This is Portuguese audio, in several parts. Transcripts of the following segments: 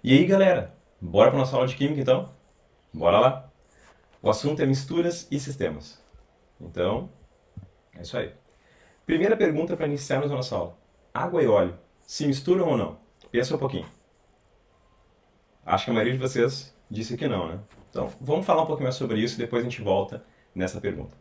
E aí, galera, bora para nossa aula de Química, então? Bora lá! O assunto é misturas e sistemas. Então, é isso aí. Primeira pergunta para iniciarmos a nossa aula. Água e óleo se misturam ou não? Pensa um pouquinho. Acho que a maioria de vocês disse que não, né? Então, vamos falar um pouquinho mais sobre isso e depois a gente volta nessa pergunta.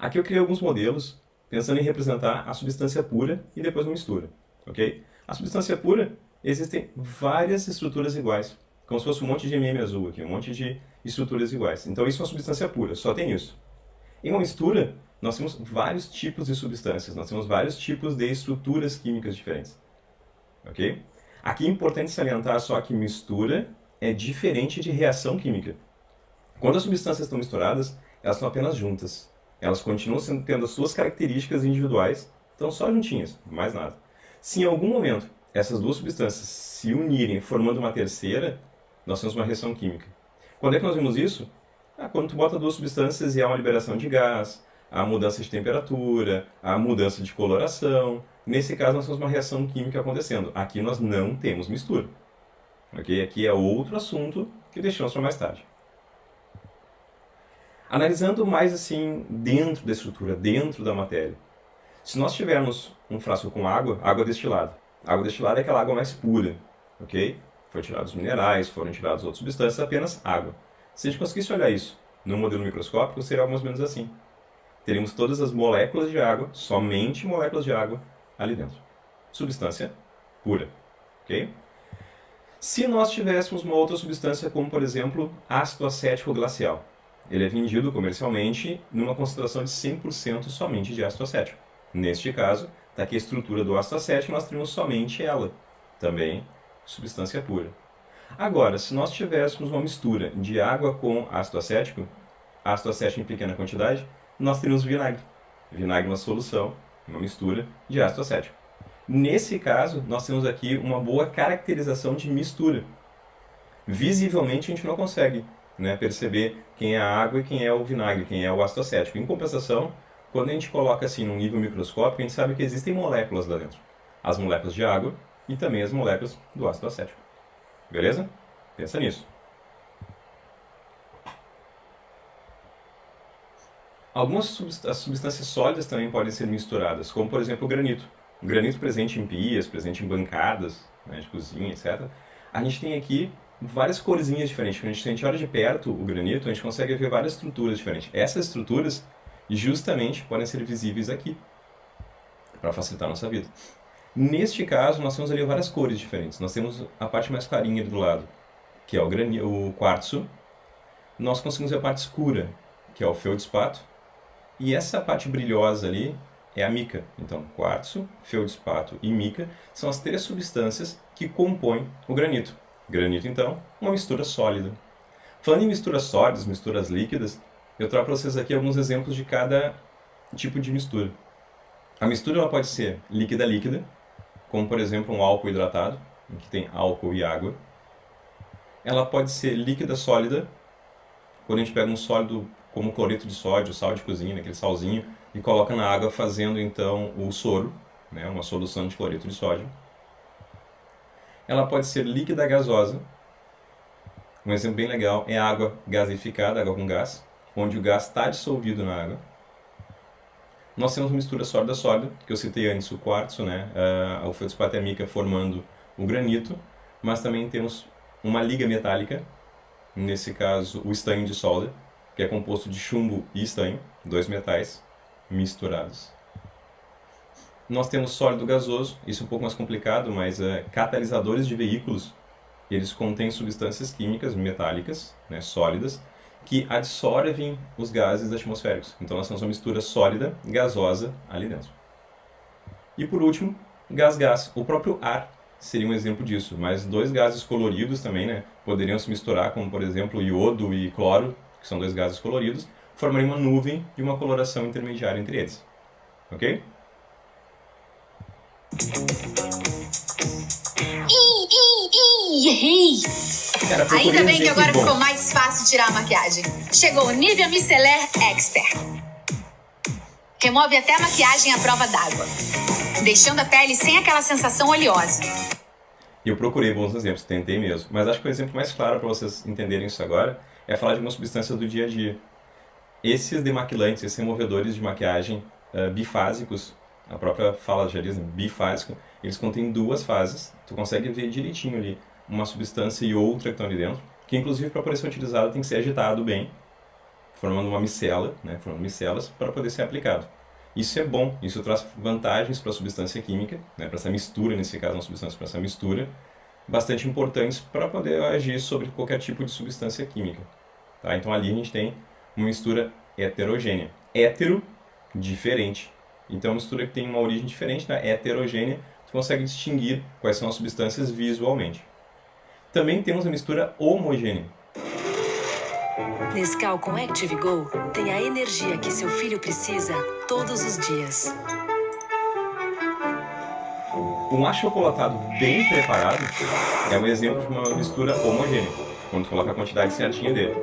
Aqui eu criei alguns modelos pensando em representar a substância pura e depois uma mistura, ok? A substância pura, existem várias estruturas iguais, como se fosse um monte de MM azul aqui, um monte de estruturas iguais. Então isso é uma substância pura, só tem isso. Em uma mistura, nós temos vários tipos de substâncias, nós temos vários tipos de estruturas químicas diferentes, ok? Aqui é importante salientar só que mistura é diferente de reação química. Quando as substâncias estão misturadas, elas estão apenas juntas. Elas continuam tendo as suas características individuais, estão só juntinhas, mais nada. Se em algum momento essas duas substâncias se unirem formando uma terceira, nós temos uma reação química. Quando é que nós vimos isso? Quando tu bota duas substâncias e há uma liberação de gás, há mudança de temperatura, há mudança de coloração. Nesse caso, nós temos uma reação química acontecendo. Aqui nós não temos mistura. Okay? Aqui é outro assunto que deixamos para mais tarde. Analisando mais assim, dentro da estrutura, dentro da matéria. Se nós tivermos um frasco com água, água destilada. Água destilada é aquela água mais pura, ok? Foram tirados minerais, foram tiradas outras substâncias, apenas água. Se a gente conseguisse olhar isso no modelo microscópico, seria mais ou menos assim. Teríamos todas as moléculas de água, somente moléculas de água, ali dentro. Substância pura, ok? Se nós tivéssemos uma outra substância, como por exemplo, ácido acético glacial, ele é vendido comercialmente numa concentração de 100% somente de ácido acético. Neste caso, está aqui a estrutura do ácido acético, nós temos somente ela, também substância pura. Agora, se nós tivéssemos uma mistura de água com ácido acético em pequena quantidade, nós teríamos vinagre. Vinagre é uma solução, uma mistura de ácido acético. Nesse caso, nós temos aqui uma boa caracterização de mistura. Visivelmente a gente não consegue perceber quem é a água e quem é o vinagre, quem é o ácido acético. Em compensação, quando a gente coloca assim num nível microscópico, a gente sabe que existem moléculas lá dentro. As moléculas de água e também as moléculas do ácido acético. Beleza? Pensa nisso. Algumas substâncias sólidas também podem ser misturadas, como por exemplo o granito. O granito presente em pias, presente em bancadas de cozinha, etc. A gente tem aqui várias corzinhas diferentes. Quando a gente olha de perto o granito, a gente consegue ver várias estruturas diferentes. Essas estruturas justamente podem ser visíveis aqui, para facilitar a nossa vida. Neste caso, nós temos ali várias cores diferentes. Nós temos a parte mais clarinha do lado, que é o quartzo. Nós conseguimos ver a parte escura, que é o feldspato. E essa parte brilhosa ali é a mica. Então, quartzo, feldspato e mica são as três substâncias que compõem o granito. Granito, então, uma mistura sólida. Falando em misturas sólidas, misturas líquidas, eu trago para vocês aqui alguns exemplos de cada tipo de mistura. A mistura ela pode ser líquida-líquida, como por exemplo um álcool hidratado, em que tem álcool e água. Ela pode ser líquida-sólida, quando a gente pega um sólido como cloreto de sódio, sal de cozinha, aquele salzinho, e coloca na água fazendo então o soro, uma solução de cloreto de sódio. Ela pode ser líquida gasosa. Um exemplo bem legal é a água gasificada, água com gás, onde o gás está dissolvido na água. Nós temos uma mistura sólida-sólida, que eu citei antes, o quartzo, o feldspato e a mica formando o granito, mas também temos uma liga metálica, nesse caso o estanho de solda, que é composto de chumbo e estanho, dois metais misturados. Nós temos sólido gasoso, isso é um pouco mais complicado, mas catalisadores de veículos, eles contêm substâncias químicas metálicas, sólidas, que absorvem os gases atmosféricos. Então nós temos uma mistura sólida, gasosa ali dentro. E por último, gás-gás. O próprio ar seria um exemplo disso, mas dois gases coloridos também poderiam se misturar, como por exemplo iodo e cloro, que são dois gases coloridos, formariam uma nuvem de uma coloração intermediária entre eles. Ok? Errei! Ainda bem que agora ficou mais fácil tirar a maquiagem. Chegou o Nivea Micellar Expert. Remove até a maquiagem à prova d'água, deixando a pele sem aquela sensação oleosa. Eu procurei bons exemplos, tentei mesmo, mas acho que o exemplo mais claro para vocês entenderem isso agora é falar de uma substância do dia a dia. Esses demaquilantes, esses removedores de maquiagem bifásicos, a própria fala já diz, né, bifásico, eles contêm duas fases, tu consegue ver direitinho ali uma substância e outra que estão ali dentro, que inclusive para poder ser utilizado tem que ser agitado bem, formando uma micela, né, formando micelas para poder ser aplicado. Isso é bom, isso traz vantagens para a substância química, né, para essa mistura, nesse caso, uma substância para essa mistura, bastante importantes para poder agir sobre qualquer tipo de substância química. Tá? Então ali a gente tem uma mistura heterogênea. Hétero, diferente. Então, uma mistura que tem uma origem diferente, né? Heterogênea, tu consegue distinguir quais são as substâncias visualmente. Também temos a mistura homogênea. Nescau com Active Go tem a energia que seu filho precisa todos os dias. Um achocolatado bem preparado é um exemplo de uma mistura homogênea, quando tu coloca a quantidade certinha dele.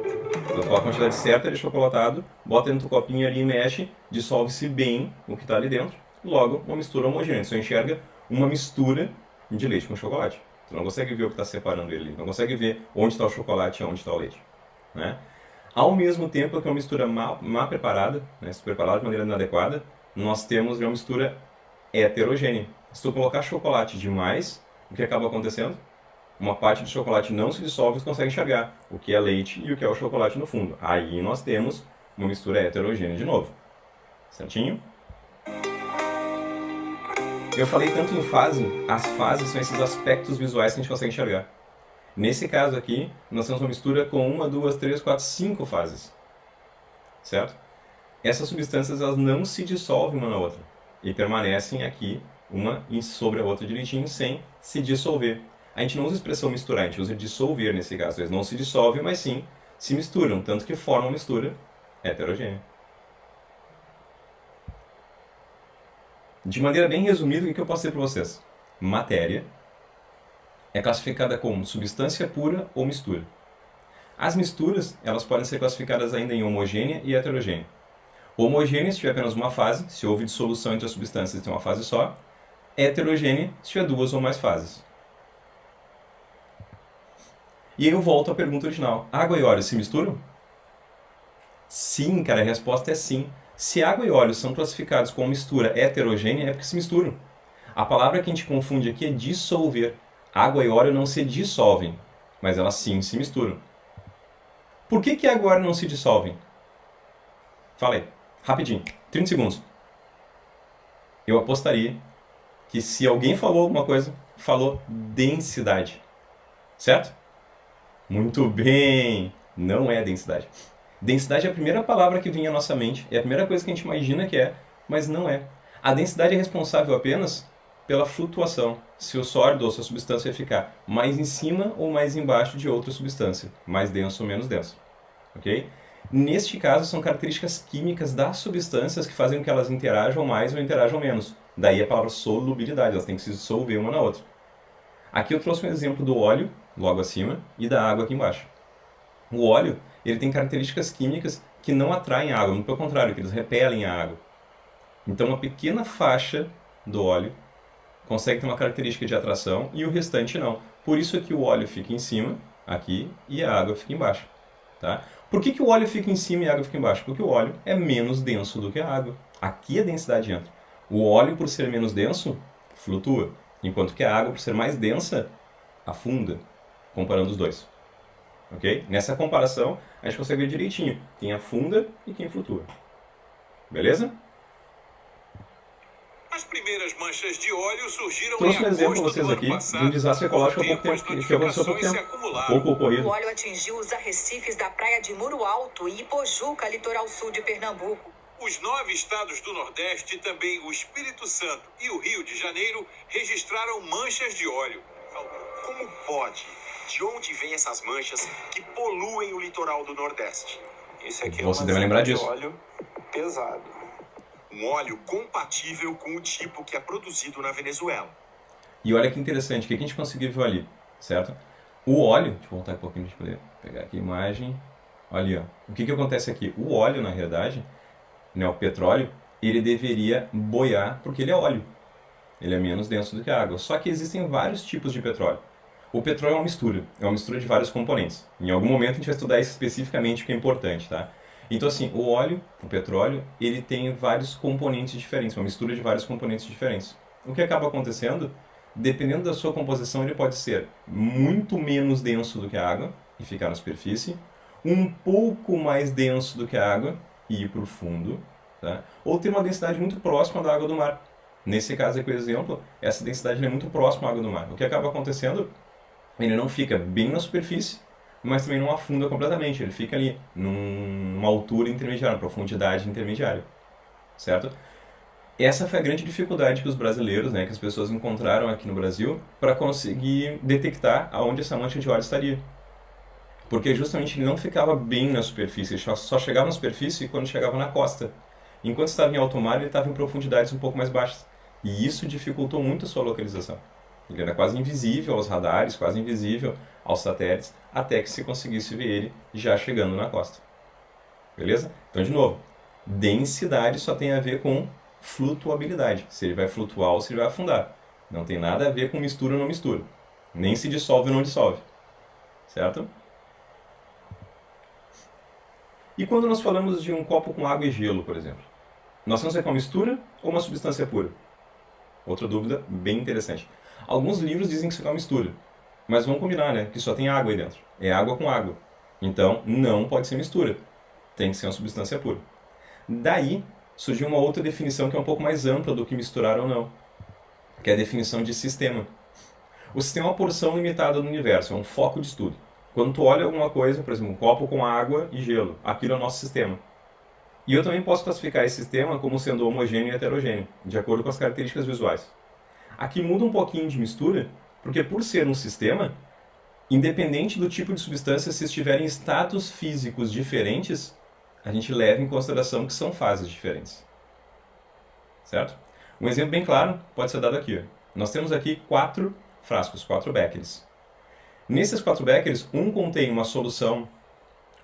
Quando tu coloca a quantidade certa de achocolatado, bota dentro do copinho ali e mexe, dissolve-se bem o que está ali dentro, logo uma mistura homogênea. Tu enxerga uma mistura de leite com chocolate. Tu não consegue ver o que está separando ele, não consegue ver onde está o chocolate e onde está o leite. Né? Ao mesmo tempo que uma mistura mal preparada, né, se preparada de maneira inadequada, nós temos uma mistura heterogênea. Se tu colocar chocolate demais, o que acaba acontecendo? Uma parte do chocolate não se dissolve e tu consegue enxergar o que é leite e o que é o chocolate no fundo. Aí nós temos uma mistura heterogênea de novo. Certinho? Eu falei tanto em fase, as fases são esses aspectos visuais que a gente consegue enxergar. Nesse caso aqui, nós temos uma mistura com 1, 2, 3, 4, 5 fases. Certo? Essas substâncias elas não se dissolvem uma na outra e permanecem aqui, uma sobre a outra direitinho, sem se dissolver. A gente não usa a expressão misturar, a gente usa dissolver nesse caso. Eles não se dissolvem, mas sim se misturam, tanto que formam uma mistura heterogênea. De maneira bem resumida, o que eu posso dizer para vocês? Matéria é classificada como substância pura ou mistura. As misturas elas podem ser classificadas ainda em homogênea e heterogênea. Homogênea se tiver apenas uma fase, se houve dissolução entre as substâncias e tem uma fase só. Heterogênea se tiver duas ou mais fases. E aí eu volto à pergunta original. Água e óleo se misturam? Sim, cara, a resposta é sim. Se água e óleo são classificados como mistura heterogênea, é porque se misturam. A palavra que a gente confunde aqui é dissolver. Água e óleo não se dissolvem, mas elas sim se misturam. Por que água e óleo não se dissolvem? Fala aí, rapidinho, 30 segundos. Eu apostaria que se alguém falou alguma coisa, falou densidade. Certo? Muito bem! Não é densidade. Densidade é a primeira palavra que vem à nossa mente, é a primeira coisa que a gente imagina que é, mas não é. A densidade é responsável apenas pela flutuação, se o sólido ou se a substância vai ficar mais em cima ou mais embaixo de outra substância, mais denso ou menos denso. Ok? Neste caso, são características químicas das substâncias que fazem com que elas interajam mais ou interajam menos. Daí a palavra solubilidade, elas têm que se dissolver uma na outra. Aqui eu trouxe um exemplo do óleo, logo acima, e da água aqui embaixo. O óleo ele tem características químicas que não atraem a água, muito pelo contrário, que eles repelem a água. Então uma pequena faixa do óleo consegue ter uma característica de atração e o restante não. Por isso é que o óleo fica em cima, aqui, e a água fica embaixo. Tá? Por que o óleo fica em cima e a água fica embaixo? Porque o óleo é menos denso do que a água. Aqui a densidade entra. O óleo, por ser menos denso, flutua, enquanto que a água, por ser mais densa, afunda, comparando os dois. Ok? Nessa comparação, a gente consegue ver direitinho quem afunda e quem flutua. Beleza? As primeiras manchas de óleo surgiram Trouxe um em exemplo agosto para vocês do ano aqui passado, de um desastre ecológico há pouco depois tempo, que aconteceu há pouco notificações tempo. se acumularam. Pouco ocorrido. O óleo atingiu os arrecifes da praia de Muro Alto e Ipojuca, litoral sul de Pernambuco. Os 9 estados do Nordeste, também o Espírito Santo e o Rio de Janeiro, registraram manchas de óleo. Como pode? De onde vêm essas manchas que poluem o litoral do Nordeste? Isso aqui Você é deve lembrar disso. óleo pesado. Um óleo compatível com o tipo que é produzido na Venezuela. E olha que interessante, o que a gente conseguiu ver ali, certo? O óleo, deixa eu voltar um pouquinho para a gente poder pegar aqui a imagem. Olha ali, ó. O que acontece aqui? O óleo, na realidade, né, o petróleo, ele deveria boiar porque ele é óleo. Ele é menos denso do que a água. Só que existem vários tipos de petróleo. O petróleo é uma mistura de vários componentes. Em algum momento a gente vai estudar isso especificamente, porque é importante, tá? Então assim, o óleo, o petróleo, ele tem vários componentes diferentes, uma mistura de vários componentes diferentes. O que acaba acontecendo, dependendo da sua composição, ele pode ser muito menos denso do que a água e ficar na superfície, um pouco mais denso do que a água e ir para o fundo, tá? Ou ter uma densidade muito próxima da água do mar. Nesse caso aqui, o exemplo, essa densidade é muito próxima à água do mar. O que acaba acontecendo, ele não fica bem na superfície, mas também não afunda completamente. Ele fica ali numa altura intermediária, uma profundidade intermediária, certo? Essa foi a grande dificuldade que os brasileiros, né, que as pessoas encontraram aqui no Brasil para conseguir detectar aonde essa mancha de óleo estaria. Porque justamente ele não ficava bem na superfície, ele só chegava na superfície quando chegava na costa. Enquanto estava em alto mar, ele estava em profundidades um pouco mais baixas. E isso dificultou muito a sua localização. Ele era quase invisível aos radares, quase invisível aos satélites, até que se conseguisse ver ele já chegando na costa. Beleza? Então, de novo, densidade só tem a ver com flutuabilidade. Se ele vai flutuar ou se ele vai afundar. Não tem nada a ver com mistura ou não mistura. Nem se dissolve ou não dissolve. Certo? E quando nós falamos de um copo com água e gelo, por exemplo? Nós temos aqui uma mistura ou uma substância pura? Outra dúvida bem interessante. Alguns livros dizem que isso é uma mistura. Mas vamos combinar, né? Que só tem água aí dentro. É água com água. Então, não pode ser mistura. Tem que ser uma substância pura. Daí, surgiu uma outra definição que é um pouco mais ampla do que misturar ou não. Que é a definição de sistema. O sistema é uma porção limitada do universo. É um foco de estudo. Quando tu olha alguma coisa, por exemplo, um copo com água e gelo, aquilo é o nosso sistema. E eu também posso classificar esse sistema como sendo homogêneo e heterogêneo, de acordo com as características visuais. Aqui muda um pouquinho de mistura, porque por ser um sistema, independente do tipo de substância, se estiverem estados físicos diferentes, a gente leva em consideração que são fases diferentes. Certo? Um exemplo bem claro pode ser dado aqui. Nós temos aqui 4 frascos, 4 beckers. Nesses 4 beckers, um contém uma solução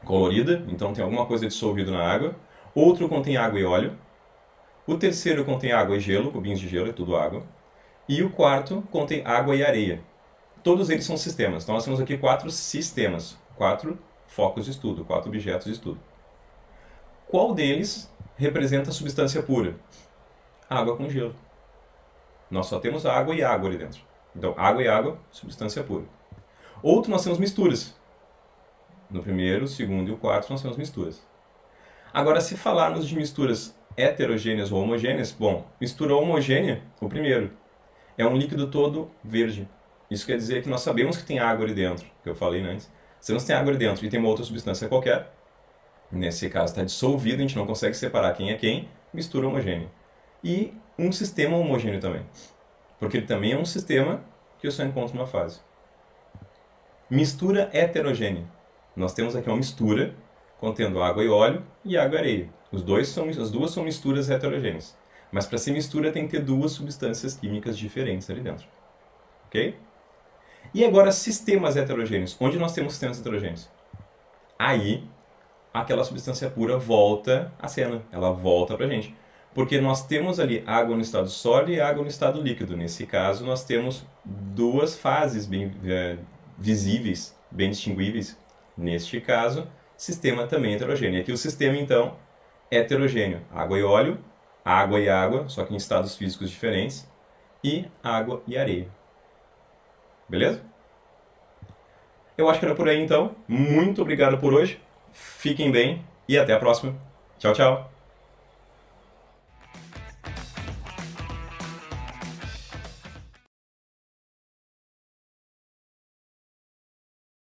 colorida, então tem alguma coisa dissolvida na água. Outro contém água e óleo. O terceiro contém água e gelo, cubinhos de gelo, é tudo água. E o quarto contém água e areia. Todos eles são sistemas. Então nós temos aqui 4 sistemas, 4 focos de estudo, 4 objetos de estudo. Qual deles representa a substância pura? Água com gelo. Nós só temos água e água ali dentro. Então água e água, substância pura. Outro nós temos misturas. No primeiro, o segundo e o quarto nós temos misturas. Agora, se falarmos de misturas heterogêneas ou homogêneas, bom, mistura homogênea, o primeiro, é um líquido todo verde. Isso quer dizer que nós sabemos que tem água ali dentro, que eu falei antes. Sabemos que tem água ali dentro e tem uma outra substância qualquer, nesse caso está dissolvido, a gente não consegue separar quem é quem, mistura homogênea. E um sistema homogêneo também, porque ele também é um sistema que eu só encontro numa fase. Mistura heterogênea. Nós temos aqui uma mistura contendo água e óleo e água e areia. As duas são misturas heterogêneas. Mas para ser mistura tem que ter 2 substâncias químicas diferentes ali dentro. Ok? E agora sistemas heterogêneos. Onde nós temos sistemas heterogêneos? Aí, aquela substância pura volta à cena. Ela volta para a gente. Porque nós temos ali água no estado sólido e água no estado líquido. Nesse caso, nós temos 2 fases bem visíveis, bem distinguíveis. Neste caso, sistema também heterogêneo. E aqui o sistema, então, é heterogêneo. Água e água, só que em estados físicos diferentes, e água e areia. Beleza? Eu acho que era por aí, então. Muito obrigado por hoje. Fiquem bem e até a próxima. Tchau, tchau.